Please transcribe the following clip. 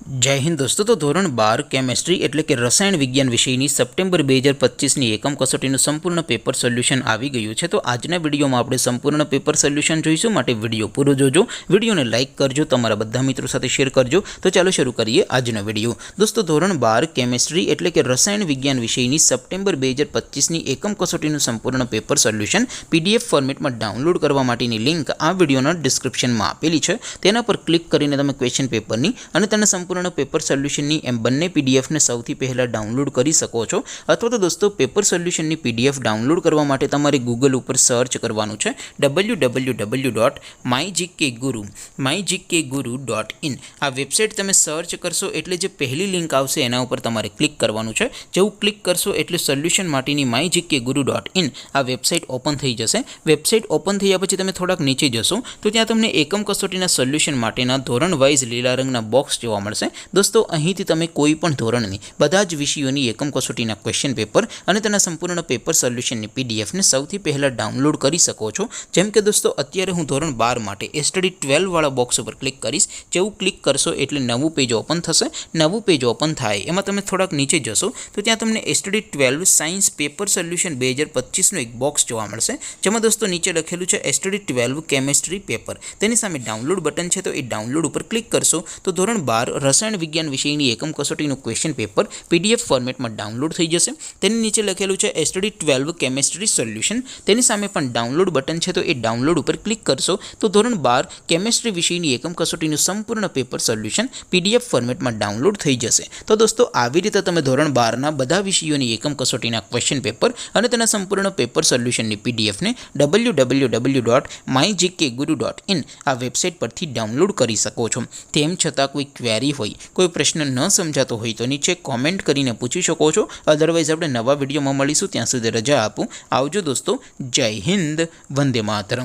જય હિન્દ દોસ્તો। તો ધોરણ 12 કેમેસ્ટ્રી એટલે કે રસાયણ વિજ્ઞાન વિષયની સપ્ટેમ્બર 2025ની એકમ કસોટીનું સંપૂર્ણ પેપર સોલ્યુશન આવી ગયું છે। તો આજના વિડીયોમાં આપણે સંપૂર્ણ પેપર સોલ્યુશન જોઈશું, માટે વિડીયો પૂરો જોજો, વિડીયોને લાઇક કરજો, તમારા બધા મિત્રો સાથે શેર કરજો। તો ચાલો શરૂ કરીએ આજનો વિડીયો। દોસ્તો ધોરણ 12 કેમેસ્ટ્રી એટલે કે રસાયણ વિજ્ઞાન વિષયની સપ્ટેમ્બર 2025ની એકમ કસોટીનું સંપૂર્ણ પેપર સોલ્યુશન PDF ફોર્મેટમાં ડાઉનલોડ કરવા માટેની લિંક આ વિડીયોના ડિસ્ક્રિપ્શનમાં આપેલી છે। તેના પર ક્લિક કરીને તમે ક્વેશ્ચન પેપરની અને તેના સંપૂર્ણ પેપર સોલ્યુશનની એમ બંને પીડીએફને સૌથી પહેલાં ડાઉનલોડ કરી શકો છો। અથવા તો દોસ્તો પેપર સોલ્યુશનની PDF ડાઉનલોડ કરવા માટે તમારે ગૂગલ ઉપર સર્ચ કરવાનું છે www.mygkguru.in। આ વેબસાઇટ તમે સર્ચ કરશો એટલે જે પહેલી લિંક આવશે એના ઉપર તમારે ક્લિક કરવાનું છે। જેવું ક્લિક કરશો એટલે સોલ્યુશન માટેની mygkguru.in આ વેબસાઇટ ઓપન થઈ જશે। વેબસાઇટ ઓપન થયા પછી તમે થોડાક નીચે જશો તો ત્યાં તમને એકમ કસોટીના સોલ્યુશન માટેના ધોરણ વાઇઝ લીલા રંગના બોક્સ જોવા મળશે। દોસ્તો અહીંથી તમે કોઈ પણ ધોરણની બધા જ વિષયોની એકમ કસોટીના ક્વેશ્ચન પેપર અને તેના સંપૂર્ણ પેપર સોલ્યુશનની પીડીએફને સૌથી પહેલાં ડાઉનલોડ કરી શકો છો। જેમ કે દોસ્તો અત્યારે હું ધોરણ 12 માટે સ્ટડી 12 વાળા બોક્સ ઉપર ક્લિક કરીશ। જેવું ક્લિક કરશો એટલે નવું પેજ ઓપન થશે। નવું પેજ ઓપન થાય એમાં તમે થોડાક નીચે જશો તો ત્યાં તમને સ્ટડી 12 સાયન્સ પેપર સોલ્યુશન 2025નું એક બોક્સ જોવા મળશે, જેમાં દોસ્તો નીચે લખેલું છે સ્ટડી 12 કેમેસ્ટ્રી પેપર। તેની સામે ડાઉનલોડ બટન છે, તો એ ડાઉનલોડ ઉપર ક્લિક કરશો તો ધોરણ 12 રસાયણ વિજ્ઞાન વિષયની એકમ કસોટીનું ક્વેશ્ચન પેપર PDF ફોર્મેટમાં ડાઉનલોડ થઈ જશે। તેની નીચે લખેલું છે સ્ટડી 12 કેમેસ્ટ્રી સોલ્યુશન। તેની સામે પણ ડાઉનલોડ બટન છે, તો એ ડાઉનલોડ ઉપર ક્લિક કરશો તો ધોરણ 12 કેમેસ્ટ્રી વિષયની એકમ કસોટીનું સંપૂર્ણ પેપર સોલ્યુશન PDF ફોર્મેટમાં ડાઉનલોડ થઈ જશે। તો દોસ્તો આવી રીતે તમે ધોરણ 12ના બધા વિષયોની એકમ કસોટીના ક્વેશ્ચન પેપર અને તેના સંપૂર્ણ પેપર સોલ્યુશનની પીડીએફને www.mygkguru.in આ વેબસાઇટ પરથી ડાઉનલોડ કરી શકો છો। તેમ છતાં કોઈ ક્વેરી હોય, કોઈ પ્રશ્ન ન સમજાતો હોય તો નીચે કોમેન્ટ કરીને પૂછી શકો છો। અદરવાઇઝ આપણે નવા વિડીયોમાં મળીશું, ત્યાં સુધી રજા આપું। આવજો દોસ્તો, જય હિન્દ, વંદે માતરમ।